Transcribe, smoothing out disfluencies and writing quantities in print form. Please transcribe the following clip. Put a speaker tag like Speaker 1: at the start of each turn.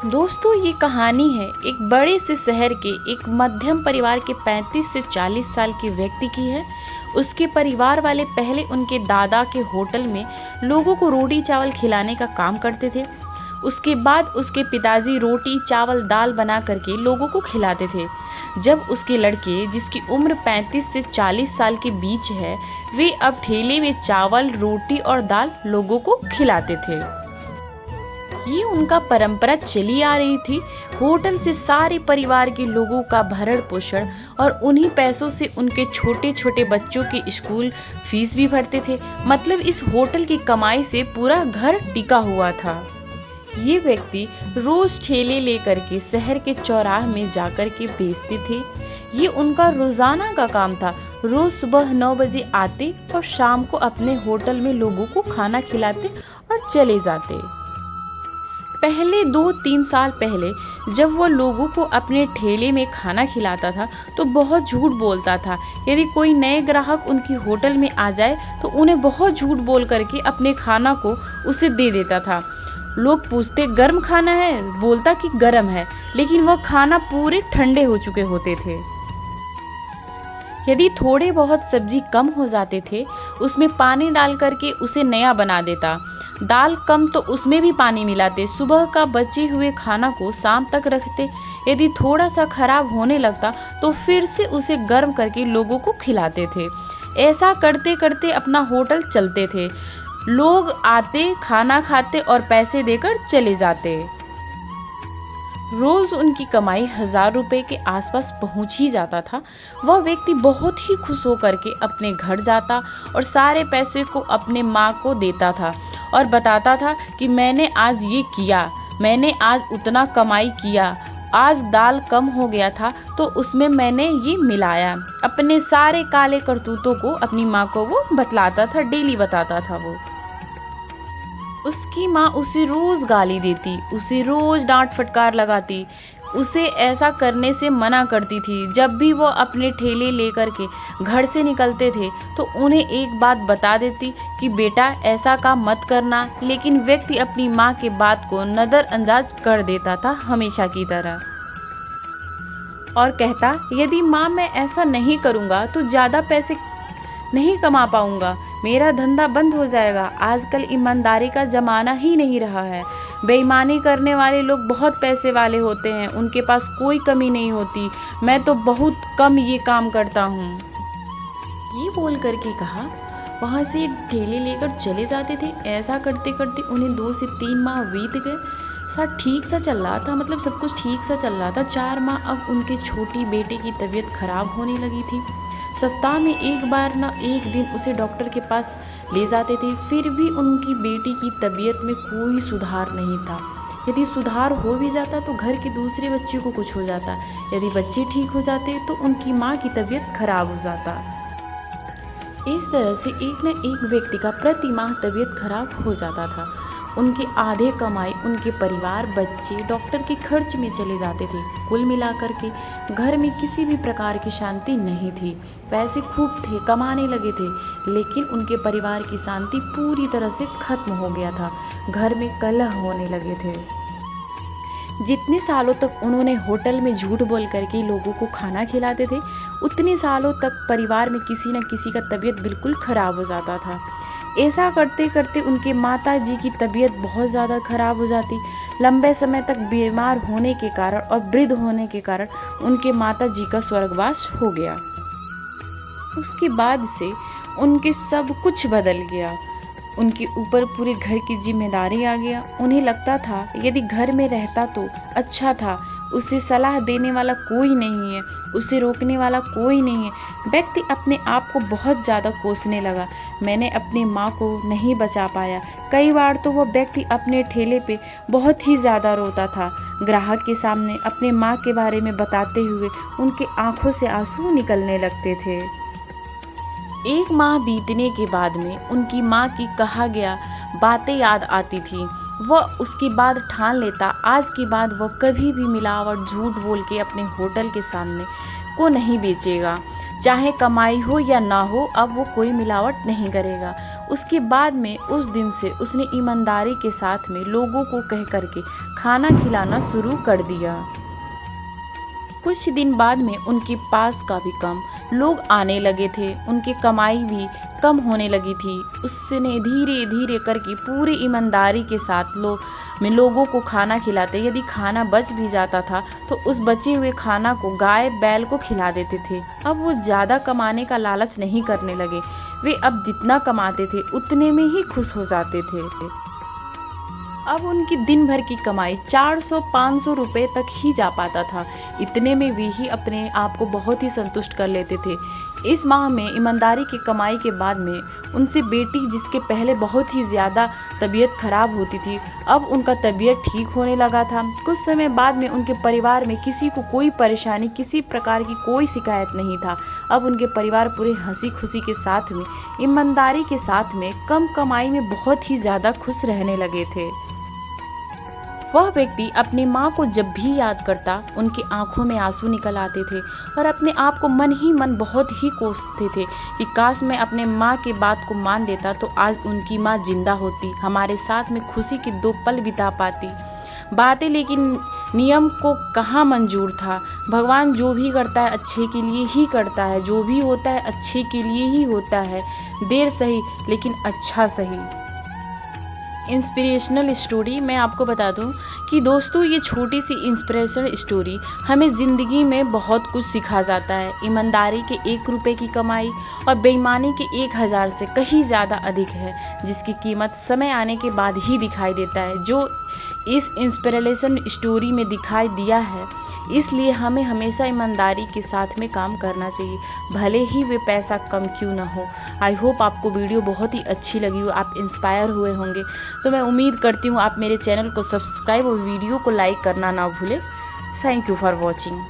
Speaker 1: दोस्तों, ये कहानी है एक बड़े से शहर के एक मध्यम परिवार के 35 से 40 साल के व्यक्ति की है। उसके परिवार वाले पहले उनके दादा के होटल में लोगों को रोटी चावल खिलाने का काम करते थे। उसके बाद उसके पिताजी रोटी चावल दाल बना करके लोगों को खिलाते थे। जब उसके लड़के, जिसकी उम्र 35 से 40 साल के बीच है, वे अब ठेले में चावल रोटी और दाल लोगों को खिलाते थे। ये उनका परंपरा चली आ रही थी। होटल से सारे परिवार के लोगों का भरण पोषण और उन्हीं पैसों से उनके छोटे छोटे बच्चों के स्कूल फीस भी भरते थे। मतलब इस होटल की कमाई से पूरा घर टिका हुआ था। ये व्यक्ति रोज ठेले लेकर के शहर के चौराहे में जाकर के बेचते थे। ये उनका रोजाना का काम था। रोज सुबह 9 बजे आते और शाम को अपने होटल में लोगों को खाना खिलाते और चले जाते। पहले 2-3 साल पहले जब वो लोगों को अपने ठेले में खाना खिलाता था तो बहुत झूठ बोलता था। यदि कोई नए ग्राहक उनकी होटल में आ जाए तो उन्हें बहुत झूठ बोल करके अपने खाना को उसे दे देता था। लोग पूछते गर्म खाना है, बोलता कि गर्म है, लेकिन वह खाना पूरे ठंडे हो चुके होते थे। यदि थोड़े बहुत सब्जी कम हो जाते थे उसमें पानी डाल करके उसे नया बना देता। दाल कम तो उसमें भी पानी मिलाते। सुबह का बचे हुए खाना को शाम तक रखते। यदि थोड़ा सा खराब होने लगता तो फिर से उसे गर्म करके लोगों को खिलाते थे। ऐसा करते करते अपना होटल चलते थे। लोग आते, खाना खाते और पैसे देकर चले जाते। रोज उनकी कमाई 1000 रुपए के आसपास पहुंच ही जाता था। वह व्यक्ति बहुत ही खुश होकर के अपने घर जाता और सारे पैसे को अपने माँ को देता था और बताता था कि मैंने आज ये किया, मैंने आज उतना कमाई किया, आज दाल कम हो गया था तो उसमें मैंने ये मिलाया। अपने सारे काले करतूतों को अपनी माँ को वो बतलाता था, डेली बताता था वो। उसकी माँ उसे रोज गाली देती, उसे रोज डांट फटकार लगाती, उसे ऐसा करने से मना करती थी। जब भी वो अपने ठेले लेकर के घर से निकलते थे तो उन्हें एक बात बता देती कि बेटा ऐसा काम मत करना, लेकिन व्यक्ति अपनी माँ के बात को नज़रअंदाज कर देता था हमेशा की तरह और कहता यदि माँ मैं ऐसा नहीं करूँगा तो ज़्यादा पैसे नहीं कमा पाऊँगा, मेरा धंधा बंद हो जाएगा। आजकल ईमानदारी का ज़माना ही नहीं रहा है। बेईमानी करने वाले लोग बहुत पैसे वाले होते हैं, उनके पास कोई कमी नहीं होती। मैं तो बहुत कम ये काम करता हूँ। ये बोल करके कहा, वहाँ से ठेले लेकर चले जाते थे। ऐसा करते करते उन्हें 2 से 3 माह बीत गए। सब ठीक सा चल रहा था, मतलब सब कुछ ठीक सा चल रहा था। 4 माह अब उनके छोटी बेटे की तबीयत खराब होने लगी थी। सप्ताह में एक बार न एक दिन उसे डॉक्टर के पास ले जाते थे, फिर भी उनकी बेटी की तबीयत में कोई सुधार नहीं था। यदि सुधार हो भी जाता तो घर के दूसरे बच्चों को कुछ हो जाता, यदि बच्चे ठीक हो जाते तो उनकी माँ की तबीयत खराब हो जाता। इस तरह से एक न एक व्यक्ति का प्रति माह तबीयत खराब हो जाता था। उनकी आधे कमाई उनके परिवार, बच्चे, डॉक्टर के खर्च में चले जाते थे। कुल मिलाकर के घर में किसी भी प्रकार की शांति नहीं थी। पैसे खूब थे, कमाने लगे थे, लेकिन उनके परिवार की शांति पूरी तरह से खत्म हो गया था। घर में कलह होने लगे थे। जितने सालों तक उन्होंने होटल में झूठ बोल करके लोगों को खाना खिलाते थे, उतने सालों तक परिवार में किसी न किसी का तबीयत बिल्कुल खराब हो जाता था। ऐसा करते करते उनके माता जी की तबीयत बहुत ज़्यादा खराब हो जाती। लंबे समय तक बीमार होने के कारण और वृद्ध होने के कारण उनके माता जी का स्वर्गवास हो गया। उसके बाद से उनके सब कुछ बदल गया। उनके ऊपर पूरे घर की जिम्मेदारी आ गया। उन्हें लगता था यदि घर में रहता तो अच्छा था। उसे सलाह देने वाला कोई नहीं है, उसे रोकने वाला कोई नहीं है। व्यक्ति अपने आप को बहुत ज़्यादा कोसने लगा। मैंने अपनी माँ को नहीं बचा पाया। कई बार तो वह व्यक्ति अपने ठेले पे बहुत ही ज़्यादा रोता था। ग्राहक के सामने अपने माँ के बारे में बताते हुए उनके आंखों से आंसू निकलने लगते थे। 1 माह बीतने के बाद में उनकी माँ की कहा गया बातें याद आती थी। वह उसके बाद ठान लेता आज के बाद वह कभी भी मिलावट झूठ बोल के अपने होटल के सामने को नहीं बेचेगा। चाहे कमाई हो या ना हो, अब वो कोई मिलावट नहीं करेगा। उसके बाद में उस दिन से उसने ईमानदारी के साथ में लोगों को कह करके खाना खिलाना शुरू कर दिया। कुछ दिन बाद में उनके पास काफ़ी कम लोग आने लगे थे, उनकी कमाई भी कम होने लगी थी। उसने धीरे धीरे करके पूरी ईमानदारी के साथ लोगों को खाना खिलाते। यदि खाना बच भी जाता था तो उस बचे हुए खाना को गाय बैल को खिला देते थे। अब वो ज़्यादा कमाने का लालच नहीं करने लगे। वे अब जितना कमाते थे उतने में ही खुश हो जाते थे। अब उनकी दिन भर की कमाई 400-500 रुपये तक ही जा पाता था। इतने में वे ही अपने आप को बहुत ही संतुष्ट कर लेते थे। इस माह में ईमानदारी की कमाई के बाद में उनसे बेटी, जिसके पहले बहुत ही ज़्यादा तबीयत खराब होती थी, अब उनका तबीयत ठीक होने लगा था। कुछ समय बाद में उनके परिवार में किसी को कोई परेशानी, किसी प्रकार की कोई शिकायत नहीं था। अब उनके परिवार पूरे हंसी खुशी के साथ में, ईमानदारी के साथ में, कम कमाई में बहुत ही ज़्यादा खुश रहने लगे थे। वह व्यक्ति अपनी माँ को जब भी याद करता, उनकी आंखों में आंसू निकल आते थे और अपने आप को मन ही मन बहुत ही कोसते थे कि काश मैं अपने माँ की बात को मान लेता तो आज उनकी माँ जिंदा होती, हमारे साथ में खुशी के 2 पल बिता पाती। बातें लेकिन नियम को कहाँ मंजूर था। भगवान जो भी करता है अच्छे के लिए ही करता है, जो भी होता है अच्छे के लिए ही होता है। देर सही लेकिन अच्छा सही। इंस्पिरेशनल स्टोरी मैं आपको बता दूं कि दोस्तों, ये छोटी सी इंस्पिरेशनल स्टोरी हमें ज़िंदगी में बहुत कुछ सिखा जाता है। ईमानदारी के 1 रुपये की कमाई और बेईमानी के 1000 से कहीं ज़्यादा अधिक है, जिसकी कीमत समय आने के बाद ही दिखाई देता है, जो इस इंस्पिरेशन स्टोरी में दिखाई दिया है। इसलिए हमें हमेशा ईमानदारी के साथ में काम करना चाहिए, भले ही वे पैसा कम क्यों ना हो। आई होप आपको वीडियो बहुत ही अच्छी लगी हो, आप इंस्पायर हुए होंगे। तो मैं उम्मीद करती हूँ आप मेरे चैनल को सब्सक्राइब और वीडियो को लाइक करना ना भूलें। Thank you for watching.